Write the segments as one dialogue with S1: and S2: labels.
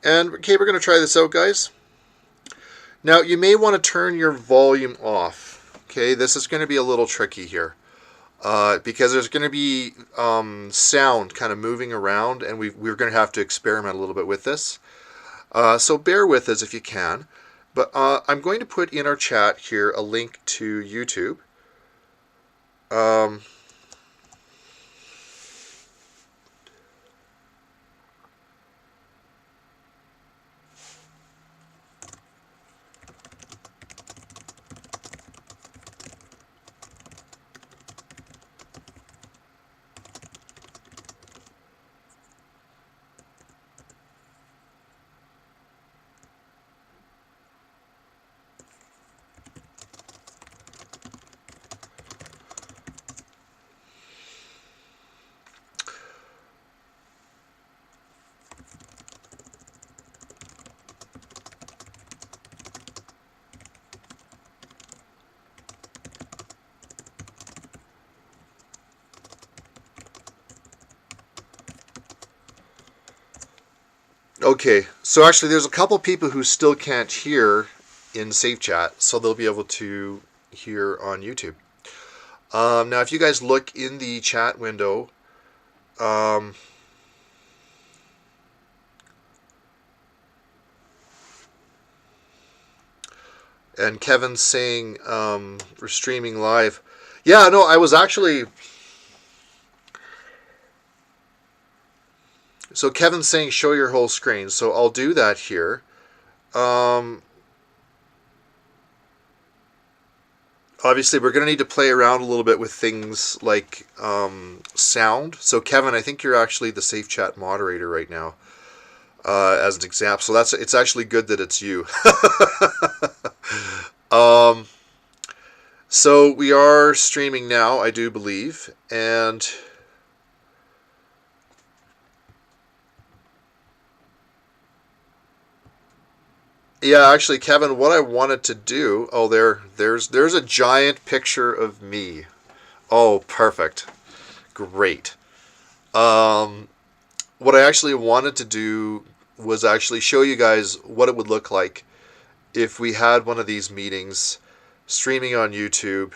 S1: And okay, we're going to try this out, guys. Now, you may want to turn your volume off. Okay, this is going to be a little tricky here. Because there's going to be sound kind of moving around, and we're going to have to experiment a little bit with this. So bear with us if you can. But I'm going to put in our chat here a link to YouTube. Okay, so actually there's a couple people who still can't hear in Safe Chat, so they'll be able to hear on YouTube. Now, if you guys look in the chat window, and Kevin's saying we're streaming live. Yeah, no, I was actually... So Kevin's saying show your whole screen, so I'll do that here. Obviously, we're going to need to play around a little bit with things like sound. So Kevin, I think you're actually the Safe Chat moderator right now, as an example. So it's actually good that it's you. So we are streaming now, I do believe, and... Yeah, actually, Kevin, what I wanted to do... Oh, there's a giant picture of me. Oh, perfect. Great. What I actually wanted to do was actually show you guys what it would look like if we had one of these meetings streaming on YouTube.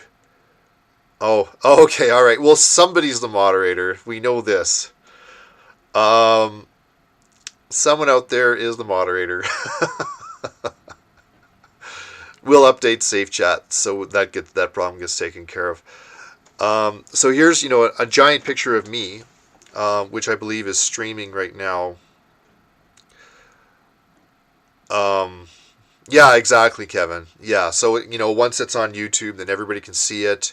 S1: Oh, okay, all right. Well, somebody's the moderator. We know this. Someone out there is the moderator. We'll update Safe Chat so that problem gets taken care of. So here's a giant picture of me, which I believe is streaming right now. Yeah, exactly, Kevin. Yeah, so once it's on YouTube, then everybody can see it.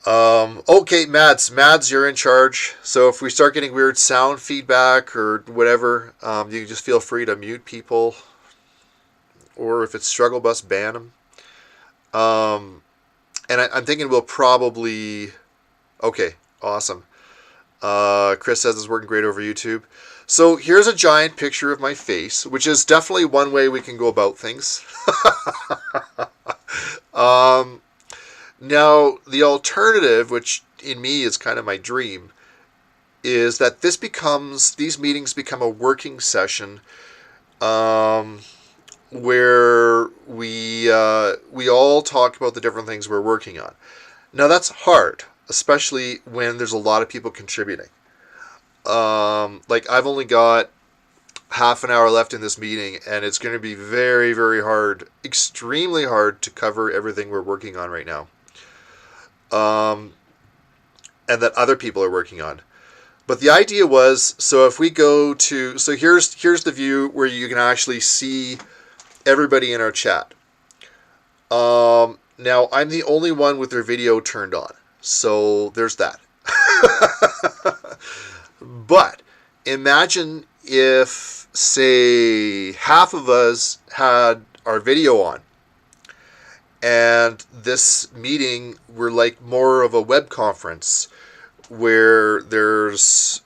S1: Okay, Mads, you're in charge. So if we start getting weird sound feedback or whatever, you can just feel free to mute people. Or if it's Struggle Bus, ban them. And I'm thinking we'll probably... Okay, awesome. Chris says it's working great over YouTube. So here's a giant picture of my face, which is definitely one way we can go about things. Now, the alternative, which in me is kind of my dream, is that these meetings become a working session where we all talk about the different things we're working on. Now, that's hard, especially when there's a lot of people contributing. Like, I've only got half an hour left in this meeting, and it's going to be very, very hard, extremely hard to cover everything we're working on right now. And that other people are working on. But the idea was, so if we go to, so here's the view where you can actually see everybody in our chat. Now, I'm the only one with their video turned on. So there's that. But imagine if, say, half of us had our video on. And this meeting were like more of a web conference where there's...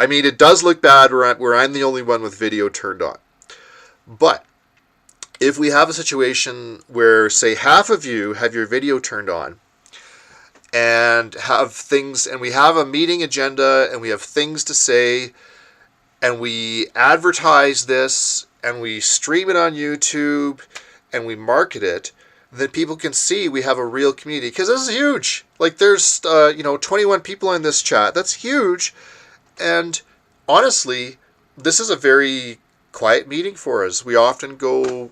S1: I mean, it does look bad where I'm the only one with video turned on. But if we have a situation where, say, half of you have your video turned on and have things, and we have a meeting agenda and we have things to say, and we advertise this and we stream it on YouTube and we market it, then people can see we have a real community, because this is huge. Like there's 21 people in this chat. That's huge. And honestly, this is a very quiet meeting for us. We often go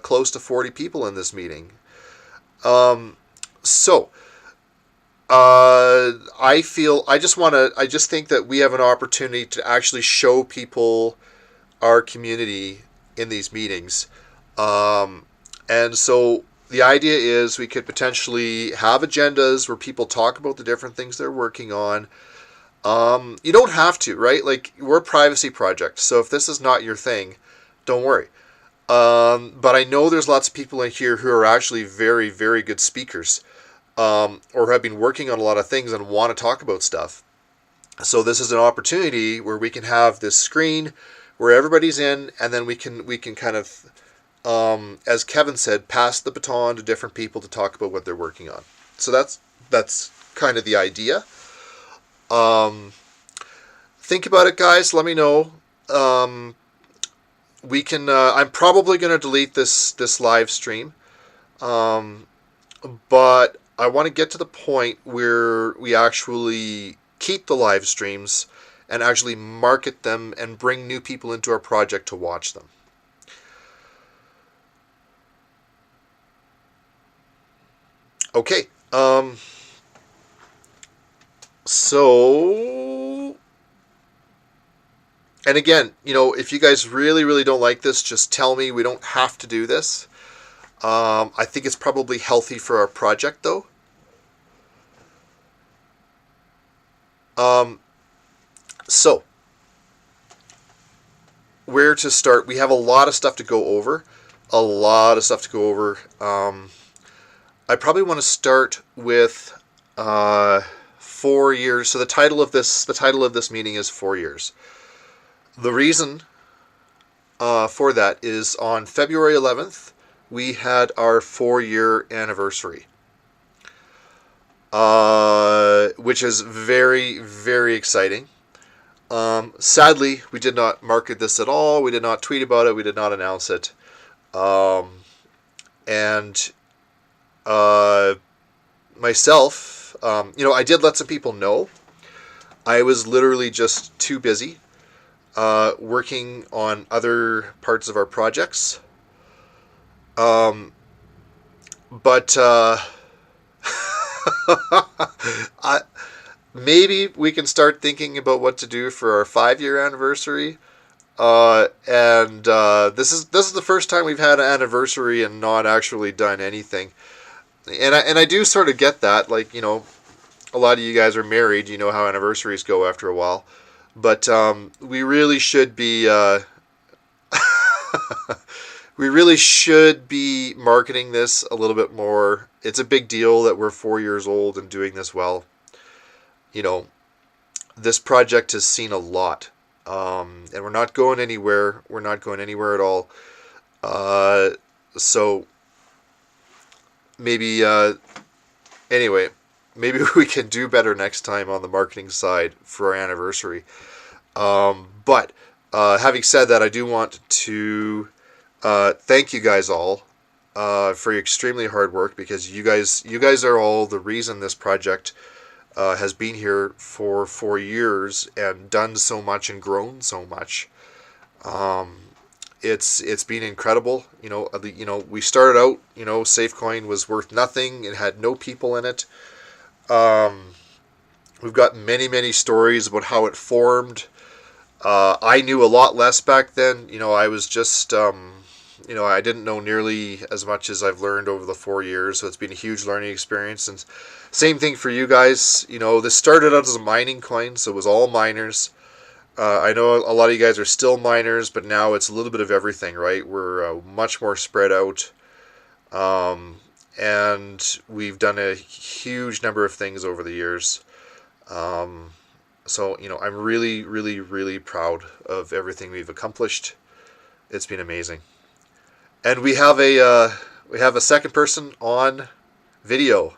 S1: close to 40 people in this meeting. So I just think that we have an opportunity to actually show people our community in these meetings. And so the idea is we could potentially have agendas where people talk about the different things they're working on. You don't have to, right? Like, we're a privacy project, so if this is not your thing, don't worry. But I know there's lots of people in here who are actually very, very good speakers, or have been working on a lot of things and want to talk about stuff. So this is an opportunity where we can have this screen where everybody's in, and then we can kind of, as Kevin said, pass the baton to different people to talk about what they're working on. So that's kind of the idea. Think about it, guys. Let me know. We can. I'm probably going to delete this live stream, but I want to get to the point where we actually keep the live streams and actually market them and bring new people into our project to watch them. Okay. So, and again, if you guys really, really don't like this, just tell me. We don't have to do this. I think it's probably healthy for our project, though. So, where to start? We have a lot of stuff to go over. I probably want to start with 4 years. So the title of this meeting is 4 years. The reason for that is on February 11th, we had our 4-year anniversary, which is very, very exciting. Sadly, we did not market this at all. We did not tweet about it. We did not announce it. And myself, I did let some people know. I was literally just too busy working on other parts of our projects. But maybe we can start thinking about what to do for our 5-year anniversary. And this is the first time we've had an anniversary and not actually done anything. And I do sort of get that. Like, a lot of you guys are married. You know how anniversaries go after a while. But we really should be we really should be marketing this a little bit more. It's a big deal that we're 4 years old and doing this well. This project has seen a lot. And we're not going anywhere. We're not going anywhere at all. So maybe, anyway, maybe we can do better next time on the marketing side for our anniversary. But having said that, I do want to thank you guys all for your extremely hard work, because you guys are all the reason this project has been here for 4 years and done so much and grown so much. It's been incredible. We started out, Safecoin was worth nothing. It had no people in it. We've got many, many stories about how it formed. I knew a lot less back then. I was just, I didn't know nearly as much as I've learned over the 4 years. So it's been a huge learning experience. And same thing for you guys. This started out as a mining coin, so it was all miners. I know a lot of you guys are still miners, but now it's a little bit of everything, right? We're much more spread out. And we've done a huge number of things over the years. So, I'm really, really, really proud of everything we've accomplished. It's been amazing. And we have a second person on video.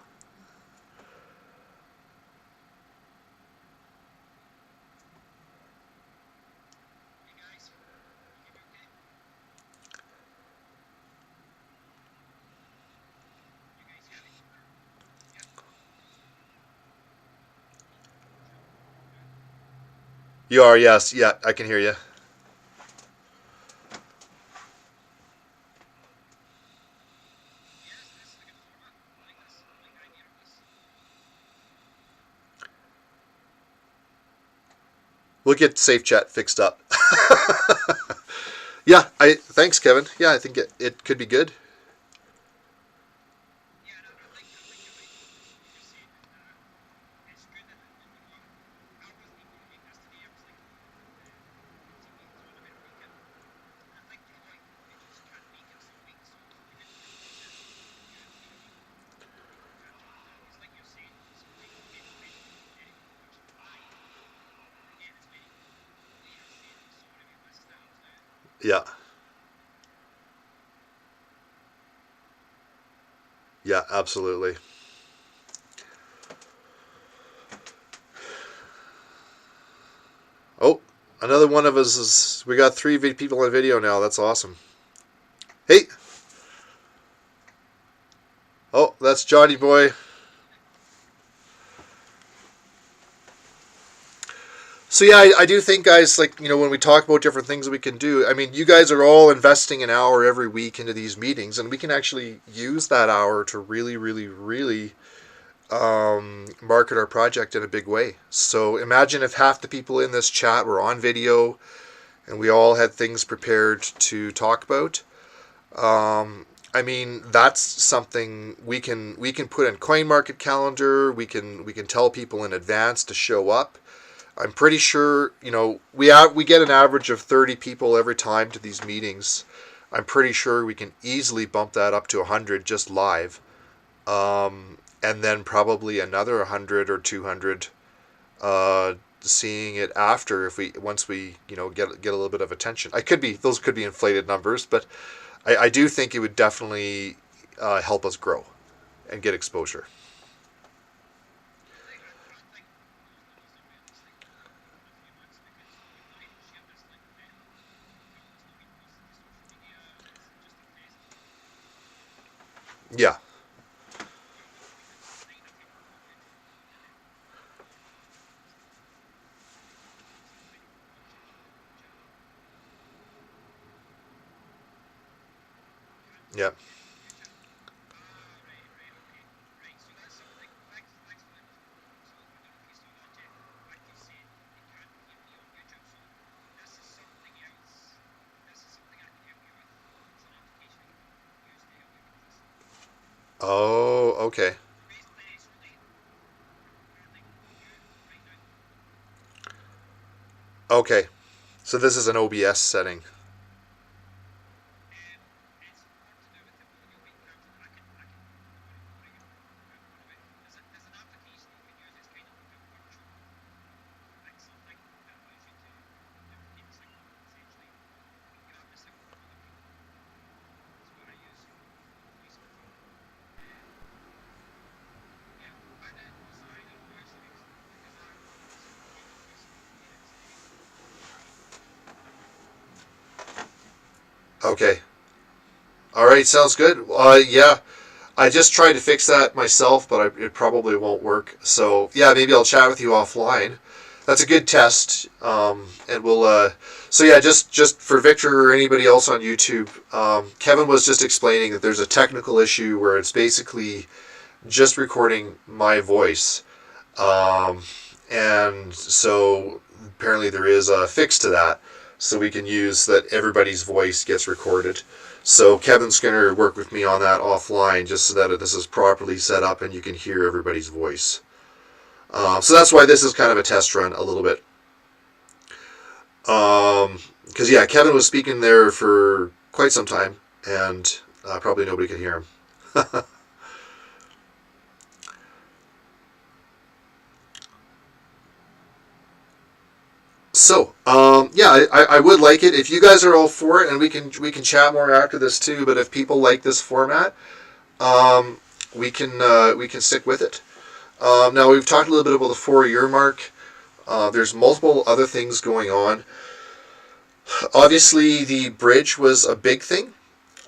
S1: You are, yes. Yeah, I can hear you. We'll get Safe Chat fixed up. Yeah, I thanks, Kevin. Yeah, I think it could be good. Yeah, yeah, absolutely. Oh, another one of us is. We got three people on video now. That's awesome. Hey, oh, that's Johnny Boy. So yeah, I do think, guys, like, when we talk about different things that we can do, I mean, you guys are all investing an hour every week into these meetings, and we can actually use that hour to really, really, really market our project in a big way. So imagine if half the people in this chat were on video, and we all had things prepared to talk about. I mean, that's something we can put in Coin Market Calendar. We can tell people in advance to show up. I'm pretty sure, we get an average of 30 people every time to these meetings. I'm pretty sure we can easily bump that up to 100 just live. And then probably another 100 or 200 seeing it after, if we once we get a little bit of attention. Those could be inflated numbers, but I do think it would definitely help us grow and get exposure. Yeah. Yeah. Oh, okay. Okay. So this is an OBS setting. Okay. All right. Sounds good. Yeah. I just tried to fix that myself, but it probably won't work. So yeah, maybe I'll chat with you offline. That's a good test. And we'll. So yeah, just for Victor or anybody else on YouTube, Kevin was just explaining that there's a technical issue where it's basically just recording my voice, um, and so apparently there is a fix to that, so we can use that everybody's voice gets recorded. So Kevin's going to work with me on that offline, just so that this is properly set up and you can hear everybody's voice. So that's why this is kind of a test run a little bit. Because yeah, Kevin was speaking there for quite some time, and probably nobody could hear him. So, yeah, I would like it if you guys are all for it, and we can chat more after this too. But if people like this format, um, we can stick with it. Now we've talked a little bit about the 4 year mark. There's multiple other things going on. Obviously, the bridge was a big thing.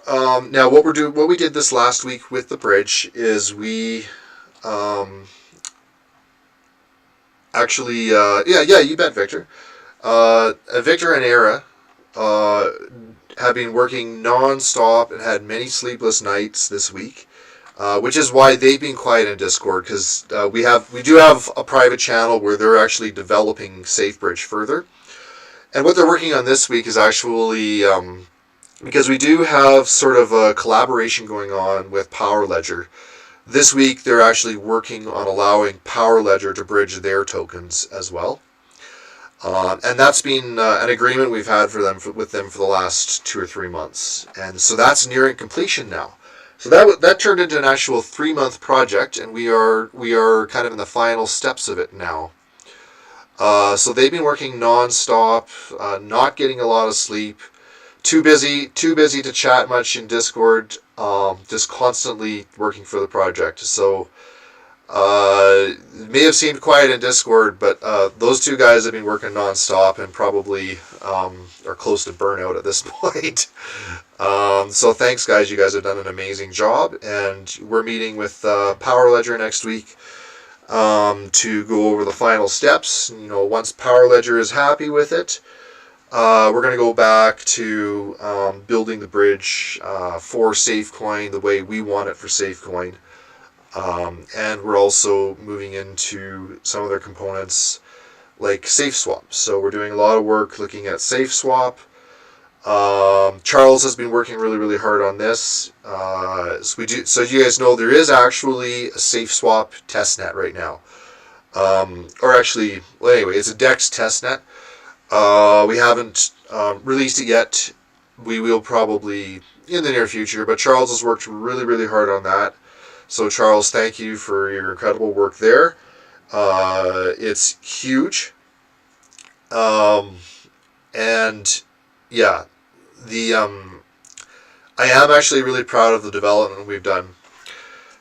S1: Now what we did this last week with the bridge is we um, actually, yeah, you bet, Victor. Victor and Era uh, have been working non-stop and had many sleepless nights this week, which is why they've been quiet in Discord, because we do have a private channel where they're actually developing SafeBridge further. And what they're working on this week is actually because we do have sort of a collaboration going on with Power Ledger. This week they're actually working on allowing Power Ledger to bridge their tokens as well. And that's been an agreement we've had with them for the last 2 or 3 months, and so that's nearing completion now. So that turned into an actual 3 month project, and we are kind of in the final steps of it now. So they've been working non-stop, not getting a lot of sleep, too busy to chat much in Discord, just constantly working for the project. So it may have seemed quiet in Discord, but those two guys have been working nonstop and probably are close to burnout at this point. So thanks, guys. You guys have done an amazing job, and we're meeting with Power Ledger next week to go over the final steps. You know, once Power Ledger is happy with it, we're going to go back to building the bridge for Safecoin the way we want it for Safecoin. And we're also moving into some of their components like SafeSwap. So we're doing a lot of work looking at SafeSwap. Charles has been working really, really hard on this. So you guys know there is actually a SafeSwap testnet right now. Well, anyway, it's a DEX testnet. We haven't released it yet. We will probably in the near future, but Charles has worked really, really hard on that. So Charles, thank you for your incredible work there. It's huge. And yeah, I am actually really proud of the development we've done.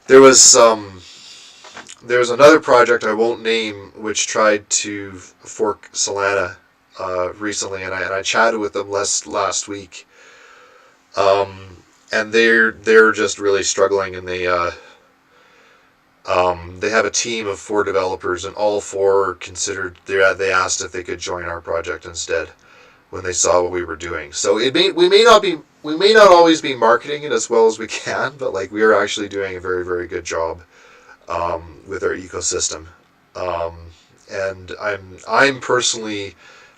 S1: There was another project I won't name which tried to fork Solana recently, and I chatted with them last week. And they're just really struggling, and they have a team of 4 developers, and all 4 they asked if they could join our project instead when they saw what we were doing. So we may not always be marketing it as well as we can, but like we are actually doing a very, very good job with our ecosystem. And I'm personally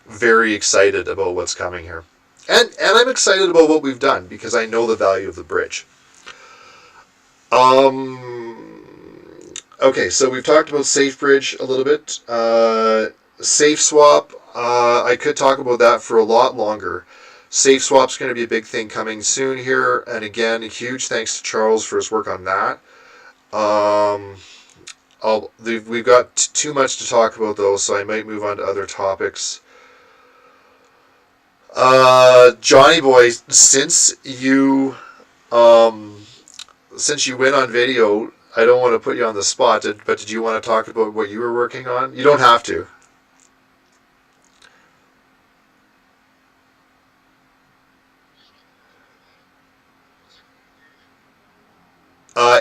S1: very excited about what's coming here. And I'm excited about what we've done because I know the value of the bridge. Okay, so we've talked about SafeBridge a little bit. SafeSwap, I could talk about that for a lot longer. SafeSwap's going to be a big thing coming soon here, and again, a huge thanks to Charles for his work on that. We've got too much to talk about though, so I might move on to other topics. Johnny Boy, since you went on video, I don't want to put you on the spot, but did you want to talk about what you were working on? You don't have to.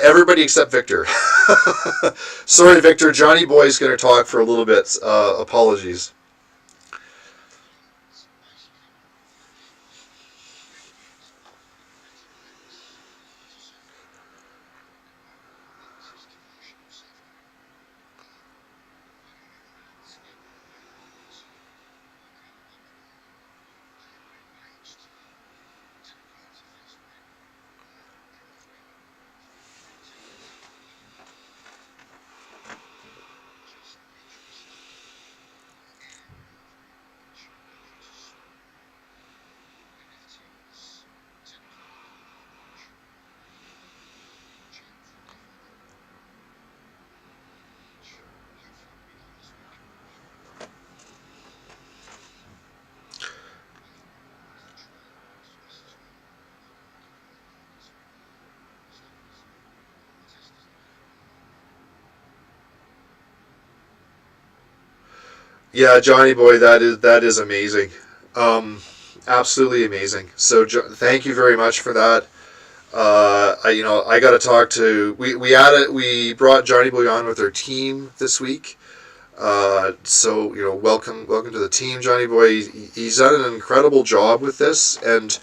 S1: Everybody except Victor. Sorry, Victor. Johnny Boy's going to talk for a little bit. Apologies. Yeah, Johnny Boy, that is amazing. Absolutely amazing. So thank you very much for that. I got to talk to we brought Johnny Boy on with our team this week. So welcome to the team, Johnny Boy. He's done an incredible job with this, and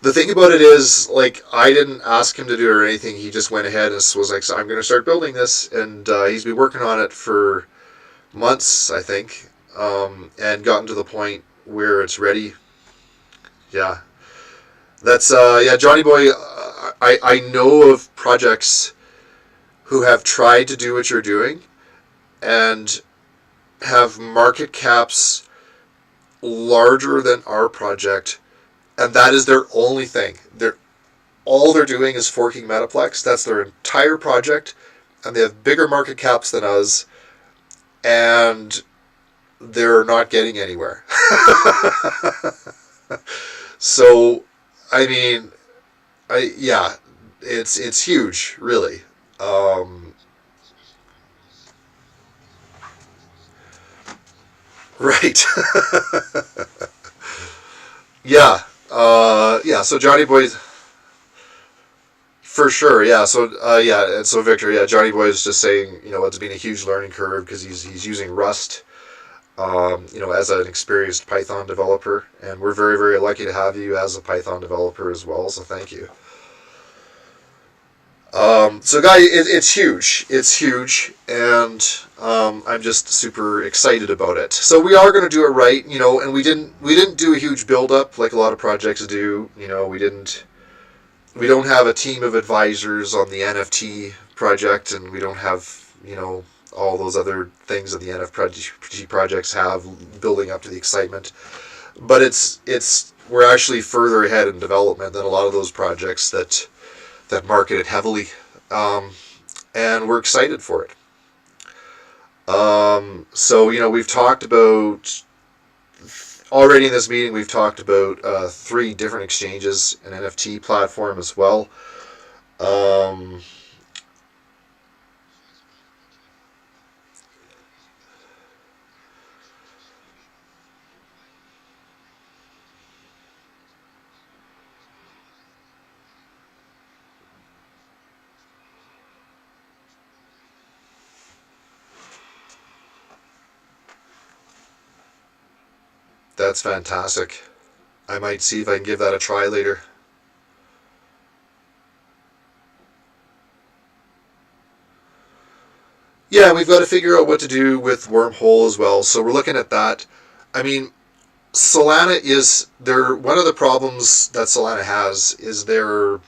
S1: the thing about it is, like, I didn't ask him to do it or anything. He just went ahead and was like, so I'm going to start building this, and he's been working on it for months, I think, and gotten to the point where it's ready. Yeah, that's yeah, Johnny Boy. I know of projects who have tried to do what you're doing and have market caps larger than our project, and that is their only thing. All they're doing is forking Metaplex. That's their entire project, and they have bigger market caps than us, and they're not getting anywhere. So, I mean, yeah, it's huge, really. Um, right. Yeah. Yeah. So Johnny Boy's for sure. Yeah. So yeah. And so Victor. Yeah. Johnny Boy is just saying, it's been a huge learning curve because he's using Rust. As an experienced Python developer, and we're very, very lucky to have you as a Python developer as well. So thank you. So, guy, it's huge. It's huge, and I'm just super excited about it. So we are going to do it right, and we didn't do a huge build up like a lot of projects do. We don't have a team of advisors on the NFT project, and we don't have all those other things that the NFT projects have building up to the excitement. But we're actually further ahead in development than a lot of those projects that market it heavily, um, and we're excited for it. So we've talked about already in this meeting. We've talked about three different exchanges, an NFT platform as well. Um, that's fantastic. I might see if I can give that a try later. Yeah, we've got to figure out what to do with Wormhole as well. So we're looking at that. I mean, Solana is there. One of the problems that Solana has is the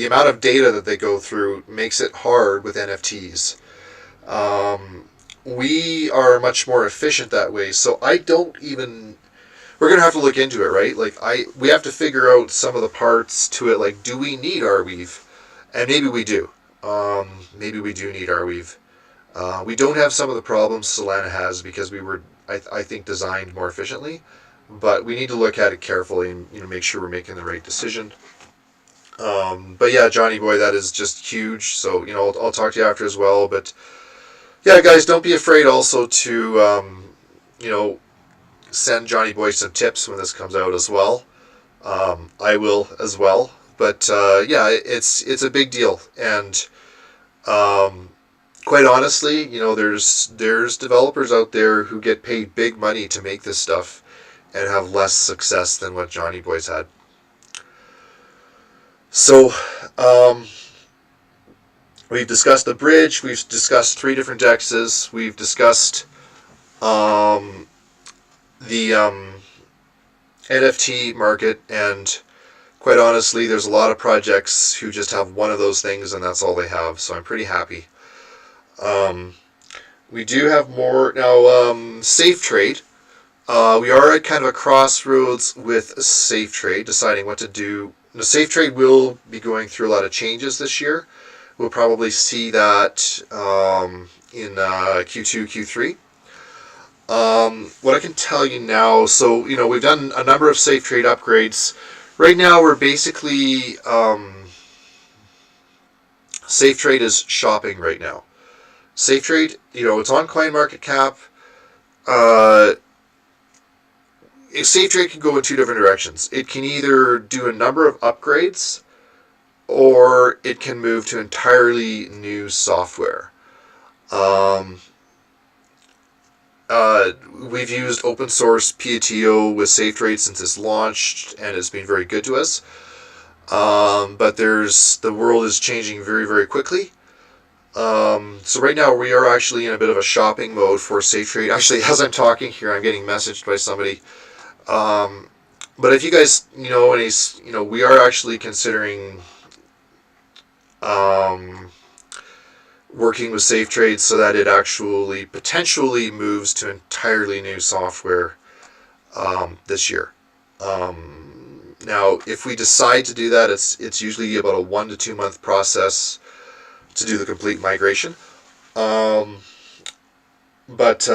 S1: amount of data that they go through makes it hard with NFTs. Um, we are much more efficient that way. So I don't even. We're gonna have to look into it, right? Like we have to figure out some of the parts to it. Like, do we need Arweave? And maybe we do. Maybe we do need Arweave. We don't have some of the problems Solana has because we were, I think, designed more efficiently. But we need to look at it carefully and make sure we're making the right decision. But yeah, Johnny Boy, that is just huge. So I'll talk to you after as well. But yeah, guys, don't be afraid also to you know send Johnny Boy some tips when this comes out as well. I will as well. But yeah, it's a big deal, and um, quite honestly, there's developers out there who get paid big money to make this stuff and have less success than what Johnny Boy's had. So, um, we've discussed the bridge. We've discussed three different dexes. We've discussed um, the NFT market, and quite honestly, there's a lot of projects who just have one of those things, and that's all they have. So I'm pretty happy. Um, we do have more now. Safe Trade. We are at kind of a crossroads with Safe Trade, deciding what to do. The Safe Trade will be going through a lot of changes this year. We'll probably see that in Q2, Q3. What I can tell you now, so we've done a number of Safe Trade upgrades. Right now, we're basically Safe Trade is shopping right now. Safe Trade, it's on CoinMarketCap. Uh, Safe Trade can go in two different directions. It can either do a number of upgrades, or it can move to entirely new software. Um, We've used open source PATO with SafeTrade since it's launched, and it's been very good to us. But the world is changing very, very quickly. So right now we are actually in a bit of a shopping mode for SafeTrade. Actually, as I'm talking here, I'm getting messaged by somebody. Um, but if you guys, we are actually considering um, working with SafeTrade so that it actually potentially moves to entirely new software this year. Now, if we decide to do that, it's usually about a 1 to 2 month process to do the complete migration. Um, but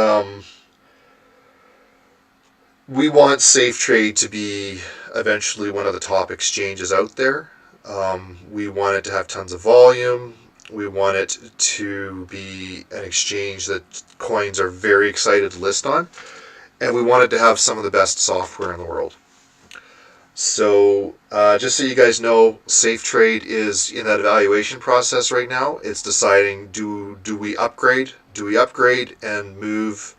S1: we want SafeTrade to be eventually one of the top exchanges out there. We want it to have tons of volume. We want it to be an exchange that coins are very excited to list on. And we want it to have some of the best software in the world. So just so you guys know, SafeTrade is in that evaluation process right now. It's deciding, do we upgrade? Do we upgrade and move,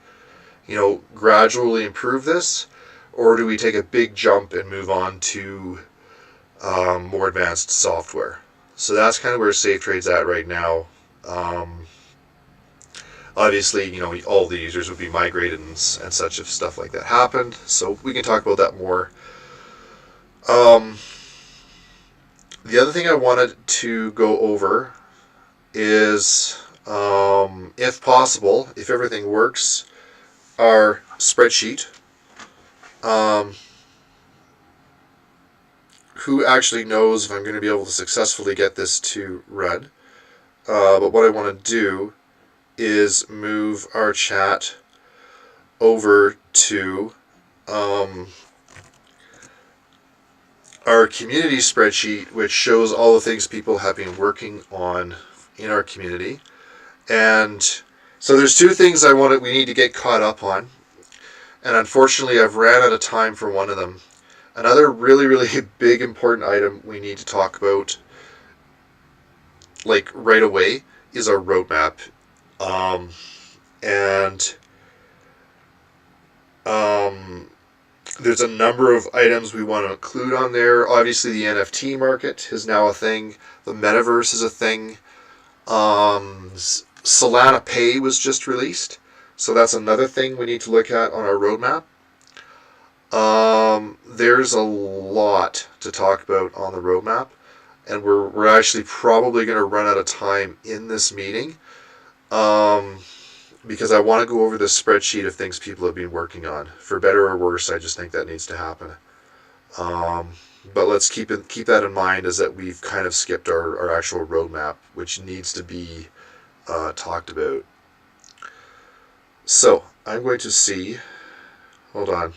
S1: gradually improve this? Or do we take a big jump and move on to more advanced software? So that's kind of where SafeTrade's at right now. Obviously, all the users would be migrated and such if stuff like that happened. So we can talk about that more. Um, the other thing I wanted to go over is, if possible, if everything works, our spreadsheet. Um, who actually knows if I'm going to be able to successfully get this to run? But what I want to do is move our chat over to our community spreadsheet, which shows all the things people have been working on in our community. And so there's two things we need to get caught up on. And unfortunately, I've ran out of time for one of them. Another really, really big important item we need to talk about, like right away, is our roadmap. And there's a number of items we want to include on there. Obviously, the NFT market is now a thing. The metaverse is a thing. Solana Pay was just released, so that's another thing we need to look at on our roadmap. There's a lot to talk about on the roadmap, and we're actually probably going to run out of time in this meeting, because I want to go over this spreadsheet of things people have been working on. For better or worse, I just think that needs to happen. But let's keep that in mind, is that we've kind of skipped our actual roadmap, which needs to be talked about. So I'm going to see. Hold on.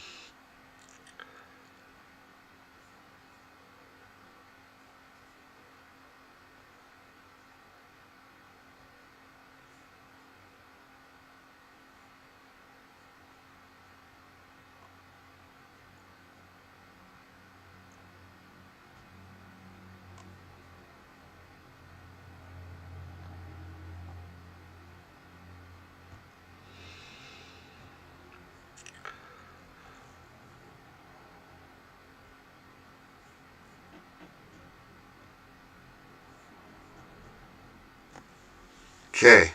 S1: Okay.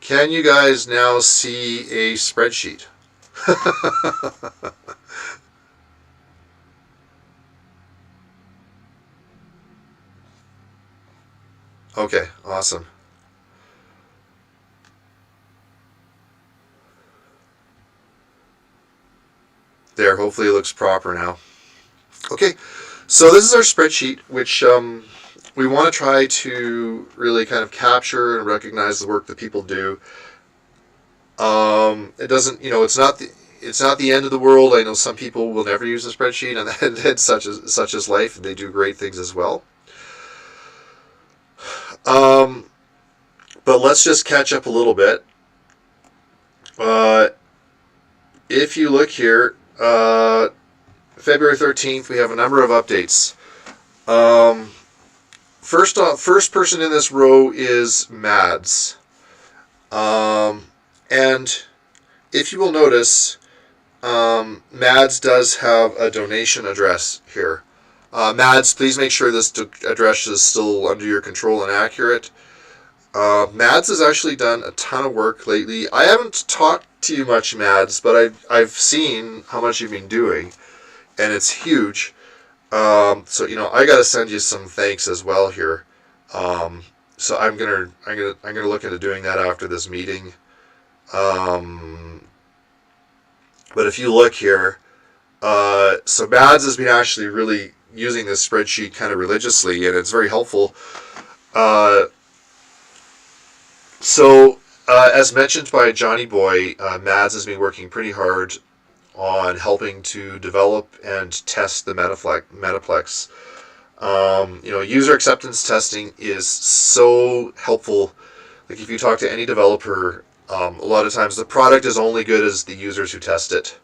S1: Can you guys now see a spreadsheet? Okay, awesome. There, hopefully it looks proper now. Okay, so this is our spreadsheet, which we want to try to really kind of capture and recognize the work that people do. It doesn't, it's not the end of the world. I know some people will never use a spreadsheet, and that's such as life, and they do great things as well. Um, but let's just catch up a little bit. Uh, if you look here, February 13th, we have a number of updates. Um, first person in this row is Mads. And if you will notice, Mads does have a donation address here. Mads, please make sure this address is still under your control and accurate. Mads has actually done a ton of work lately. I haven't talked to you much, Mads, but I've seen how much you've been doing, and it's huge. So I gotta send you some thanks as well here. So I'm gonna look into doing that after this meeting. But if you look here, so Mads has been actually really using this spreadsheet kind of religiously, and it's very helpful. As mentioned by Johnny Boy, Mads has been working pretty hard on helping to develop and test the Metaplex. User acceptance testing is so helpful. Like if you talk to any developer, a lot of times the product is only good as the users who test it.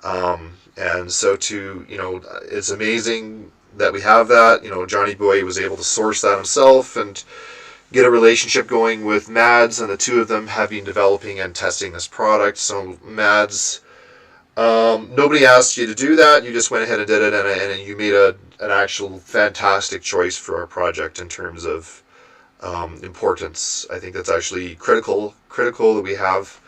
S1: And so it's amazing that we have that. Johnny Boy was able to source that himself and get a relationship going with Mads, and the two of them have been developing and testing this product. So Mads, nobody asked you to do that. You just went ahead and did it, and you made an actual fantastic choice for our project in terms of importance. I think that's actually critical that we have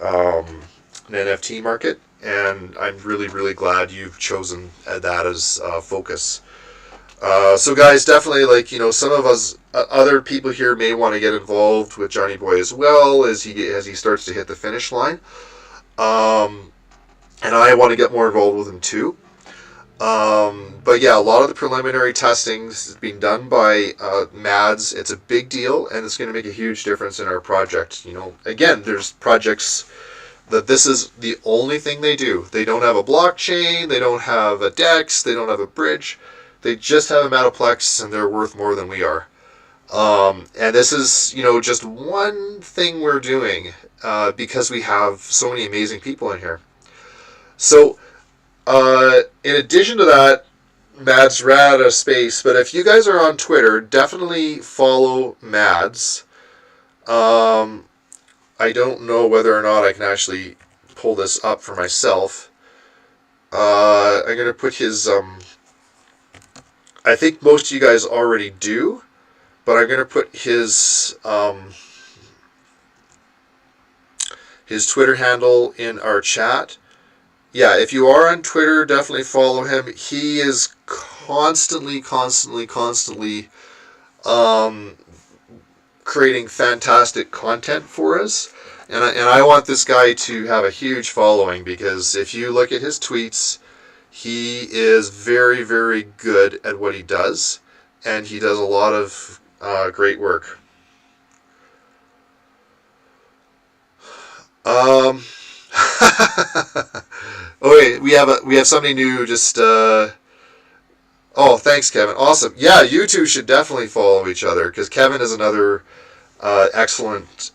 S1: an NFT market, and I'm really, really glad you've chosen that as focus. So guys, definitely, some of us, other people here may want to get involved with Johnny Boy as well as he starts to hit the finish line. And I want to get more involved with him too. But yeah, a lot of the preliminary testing is being done by Mads. It's a big deal, and it's going to make a huge difference in our project. Again, there's projects that this is the only thing they do. They don't have a blockchain, they don't have a DEX, they don't have a bridge. They just have a Metaplex, and they're worth more than we are. And this is, just one thing we're doing because we have so many amazing people in here. So, in addition to that, Mads ran out of space, but if you guys are on Twitter, definitely follow Mads. I don't know whether or not I can actually pull this up for myself. I'm going to put his... I think most of you guys already do, but I'm going to put his Twitter handle in our chat. Yeah, if you are on Twitter, definitely follow him. He is constantly creating fantastic content for us. And I want this guy to have a huge following, because if you look at his tweets, he is very, very good at what he does, and he does a lot of great work. Okay, we have somebody new. Oh, thanks, Kevin. Awesome. Yeah, you two should definitely follow each other, because Kevin is another excellent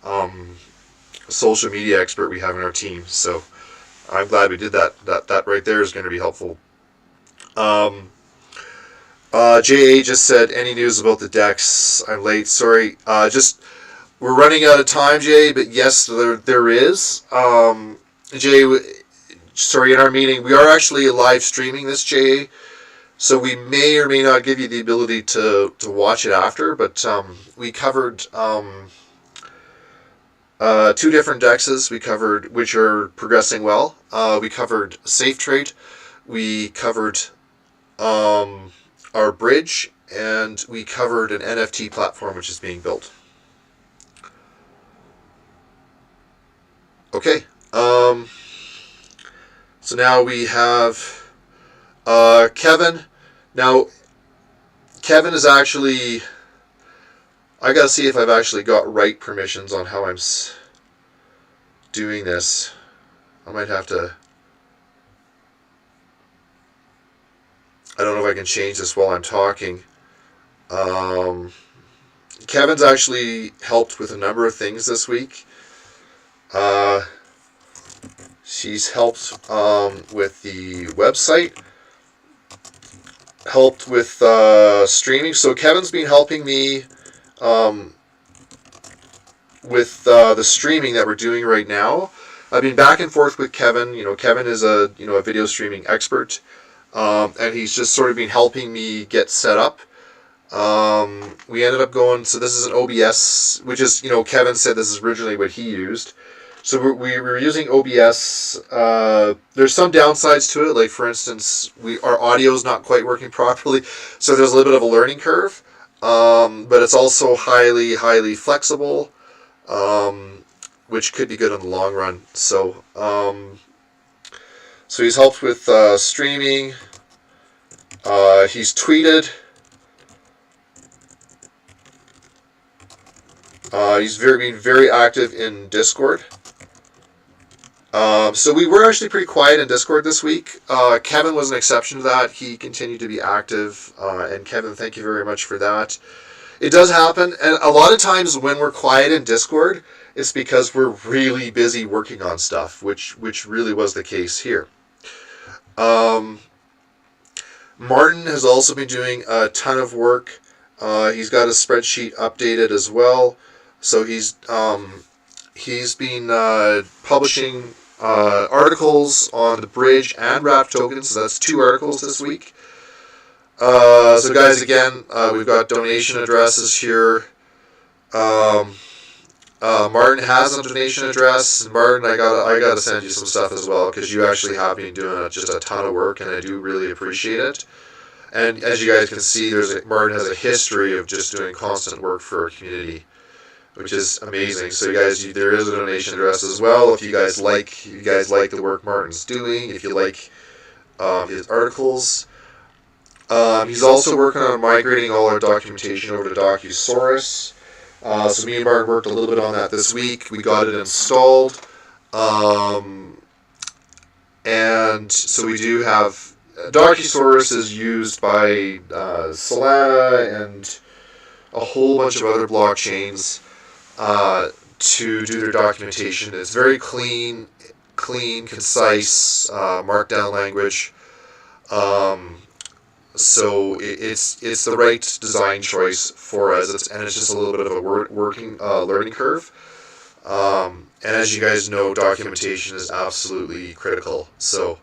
S1: social media expert we have in our team. So I'm glad we did that. That right there is going to be helpful. JA just said, any news about the DEX? I'm late. Sorry. We're running out of time, Jay, but yes, there is. Jay, sorry, in our meeting, we are actually live streaming this, Jay, so we may or may not give you the ability to watch it after, but we covered two different DEXs which are progressing well. We covered Safe Trade, we covered our bridge, and we covered an NFT platform which is being built. Okay, so now we have Kevin. Now, Kevin is actually... I gotta see if I've actually got right permissions on how I'm doing this. I might have to... I don't know if I can change this while I'm talking. Kevin's actually helped with a number of things this week. She's helped with the website. helped with streaming. So Kevin's been helping me with the streaming that we're doing right now. I've been back and forth with Kevin. Kevin is a video streaming expert, and he's just sort of been helping me get set up. We ended up going. So this is an OBS, which is Kevin said this is originally what he used. So we were using OBS. There's some downsides to it. Like, for instance, our audio is not quite working properly. So there's a little bit of a learning curve. But it's also highly, highly flexible, which could be good in the long run. So he's helped with streaming. He's tweeted. He's been very active in Discord. So we were actually pretty quiet in Discord this week. Kevin was an exception to that. He continued to be active. And Kevin, thank you very much for that. It does happen. And a lot of times when we're quiet in Discord, it's because we're really busy working on stuff, which really was the case here. Martin has also been doing a ton of work. He's got a spreadsheet updated as well. So he's been publishing articles on the bridge and wrap tokens. So that's 2 articles this week. So guys, again, we've got donation addresses here. Martin has a donation address. Martin, I gotta send you some stuff as well, because you actually have been doing just a ton of work, and I do really appreciate it. And as you guys can see, Martin has a history of just doing constant work for our community, which is amazing. So you guys, there is a donation address as well. If you guys like the work Martin's doing, if you like his articles. He's also working on migrating all our documentation over to Docusaurus. So me and Martin worked a little bit on that this week. We got it installed. And so we do have... Docusaurus is used by Solana and a whole bunch of other blockchains to do their documentation. It's very clean, concise, markdown language. So it's the right design choice for us, and it's just a little bit of a working learning curve. And as you guys know, documentation is absolutely critical. So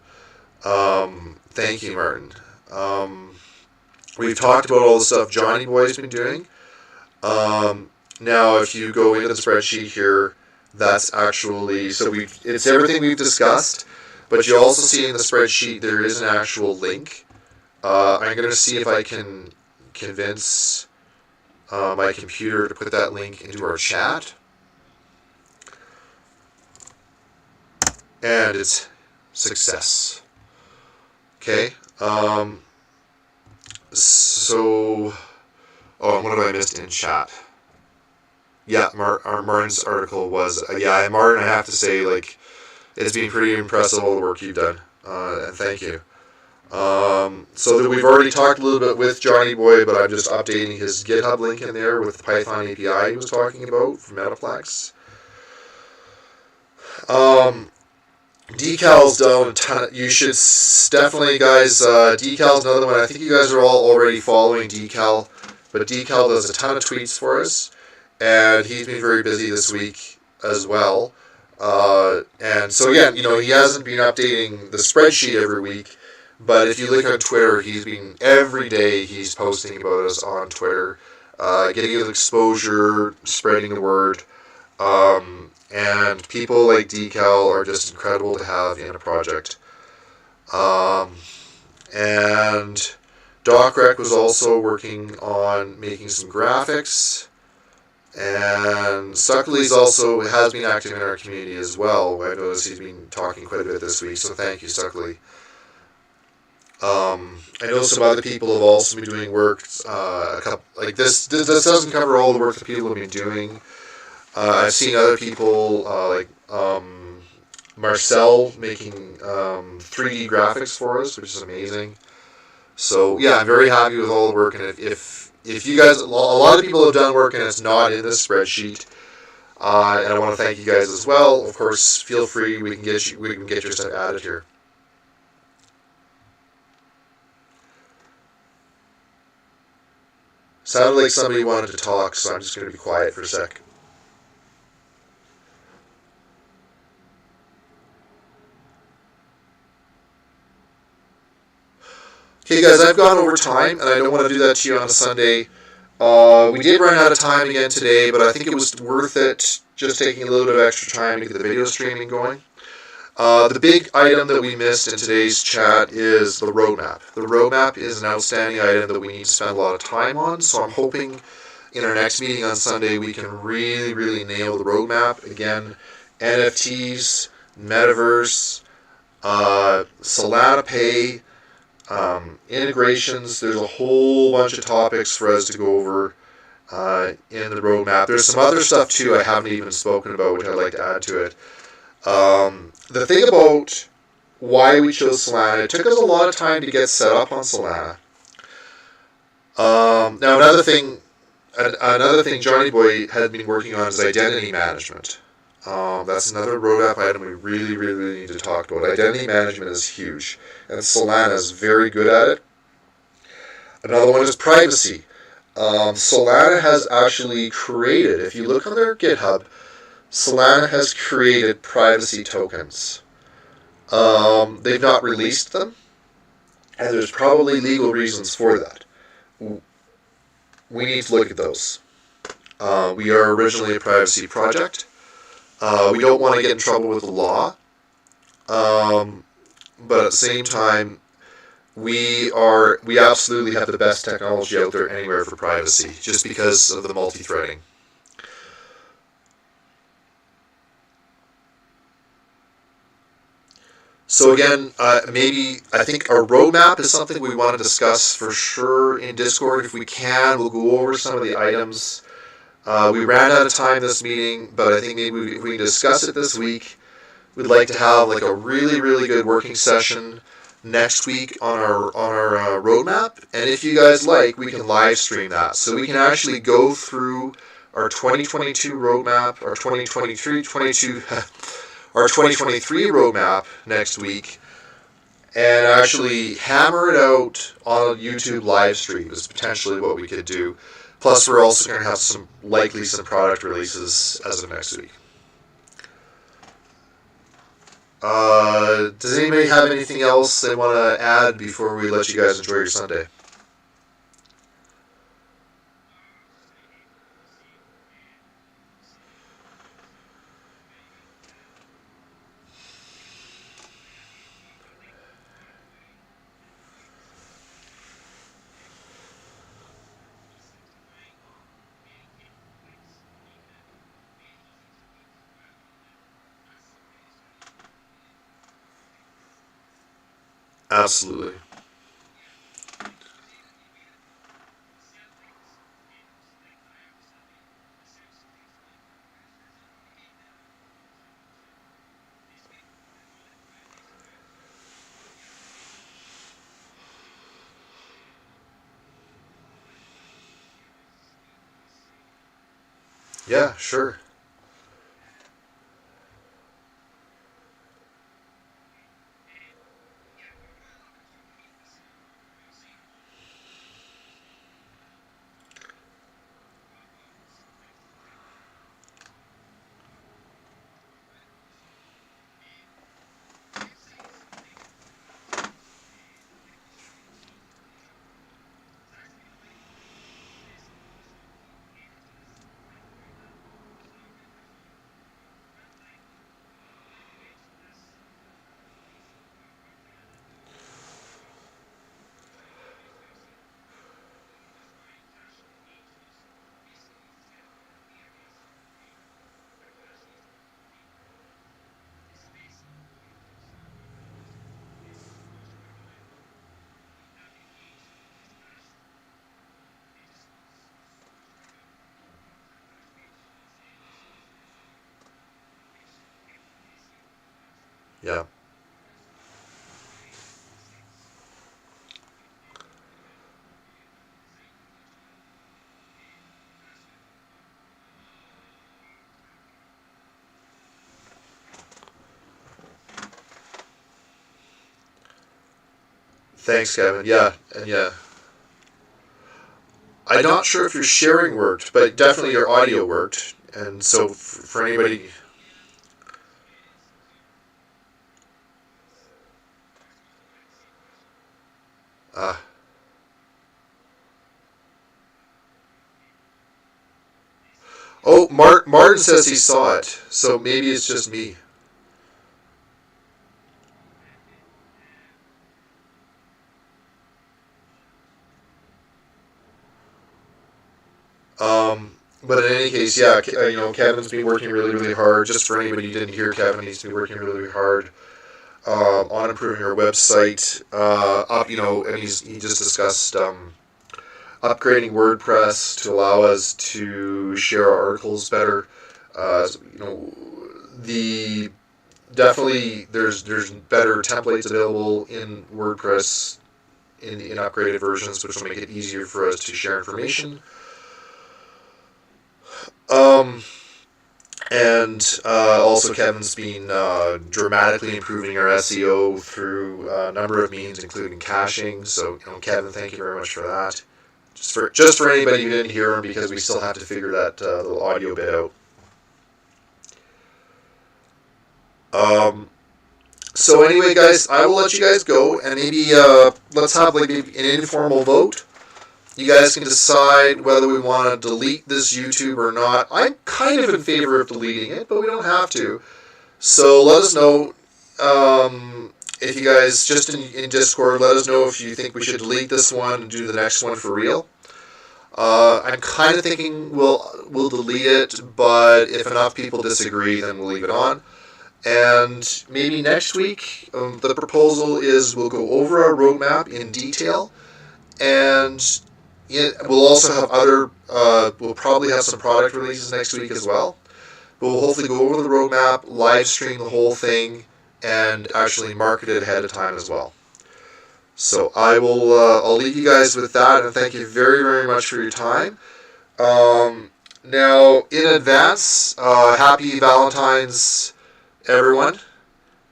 S1: thank you, Martin. We've talked about all the stuff Johnny Boy's been doing. Now, if you go into the spreadsheet here, that's actually it's everything we've discussed. But you also see in the spreadsheet there is an actual link. I'm going to see if I can convince my computer to put that link into our chat. And it's success. Okay. So, what have I missed in chat? Yeah, Martin's article was, Martin, I have to say, it's been pretty impressive, all the work you've done. And thank you. So we've already talked a little bit with Johnny Boy, but I'm just updating his GitHub link in there with the Python API he was talking about from Metaplex. Decal's done a ton. You should definitely, guys. Decal's another one. I think you guys are all already following Decal, but Decal does a ton of tweets for us, and he's been very busy this week as well. And so again, he hasn't been updating the spreadsheet every week. But if you look on Twitter, every day he's posting about us on Twitter, getting us exposure, spreading the word, and people like Decal are just incredible to have in a project. And DocRec was also working on making some graphics, and Suckley's also has been active in our community as well. I've noticed he's been talking quite a bit this week, so thank you, Suckley. I know some other people have also been doing work. This doesn't cover all the work that people have been doing. I've seen other people Marcel making 3D graphics for us, which is amazing. So yeah, I'm very happy with all the work. And if you guys, a lot of people have done work and it's not in this spreadsheet. And I want to thank you guys as well. Of course, feel free. We can get your stuff added here. Sounded like somebody wanted to talk, so I'm just going to be quiet for a sec. Okay, guys, I've gone over time, and I don't want to do that to you on a Sunday. We did run out of time again today, but I think it was worth it just taking a little bit of extra time to get the video streaming going. The big item that we missed in today's chat is the roadmap. The roadmap is an outstanding item that we need to spend a lot of time on, so I'm hoping in our next meeting on Sunday we can really, really nail the roadmap. Again, NFTs, Metaverse, Solana Pay, integrations. There's a whole bunch of topics for us to go over in the roadmap. There's some other stuff too I haven't even spoken about, which I'd like to add to it. The thing about why we chose Solana, it took us a lot of time to get set up on Solana. Now another thing Johnny Boy had been working on is identity management. That's another roadmap item we really, really, really need to talk about. Identity management is huge, and Solana is very good at it. Another one is privacy. Solana has actually created, if you look on their GitHub, Solana has created privacy tokens. They've not released them, and there's probably legal reasons for that. We need to look at those. We are originally a privacy project. We don't want to get in trouble with the law, but at the same time, we absolutely have the best technology out there anywhere for privacy, just because of the multi-threading. So again, I think our roadmap is something we want to discuss for sure in Discord. If we can, we'll go over some of the items. We ran out of time this meeting, but I think maybe if we can discuss it this week, we'd like to have like a really, really good working session next week on our roadmap. And if you guys like, we can live stream that, so we can actually go through our 2022 roadmap, our 2023 roadmap next week, and actually hammer it out on a YouTube live stream is potentially what we could do. Plus, we're also going to have some product releases as of next week. Does anybody have anything else they want to add before we let you guys enjoy your Sunday? Absolutely. Yeah, sure. Yeah. Thanks, Kevin. Yeah, and yeah. I'm not sure if your sharing worked, but definitely your audio worked. And so for anybody... Oh, Martin says he saw it, so maybe it's just me. But in any case, yeah, Kevin's been working really, really hard. Just for anybody who didn't hear Kevin, he's been working really, really hard on improving our website. And he just discussed upgrading WordPress to allow us to share our articles better. The definitely there's better templates available in WordPress in upgraded versions, which will make it easier for us to share information. Also Kevin's been dramatically improving our SEO through a number of means, including caching. So, Kevin, thank you very much for that. Just for anybody who didn't hear him, because we still have to figure that little audio bit out. So anyway, guys, I will let you guys go, and maybe let's have like an informal vote. You guys can decide whether we want to delete this YouTube or not. I'm kind of in favor of deleting it, but we don't have to. So let us know if you guys, just in Discord, let us know if you think we should delete this one and do the next one for real. I'm kind of thinking we'll delete it, but if enough people disagree, then we'll leave it on. And maybe next week, the proposal is we'll go over our roadmap in detail, and we'll also have we'll probably have some product releases next week as well. But we'll hopefully go over the roadmap, live stream the whole thing, and actually market it ahead of time as well. So I'll leave you guys with that, and thank you very, very much for your time. Now, in advance, happy Valentine's, everyone,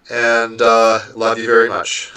S1: and love you very much.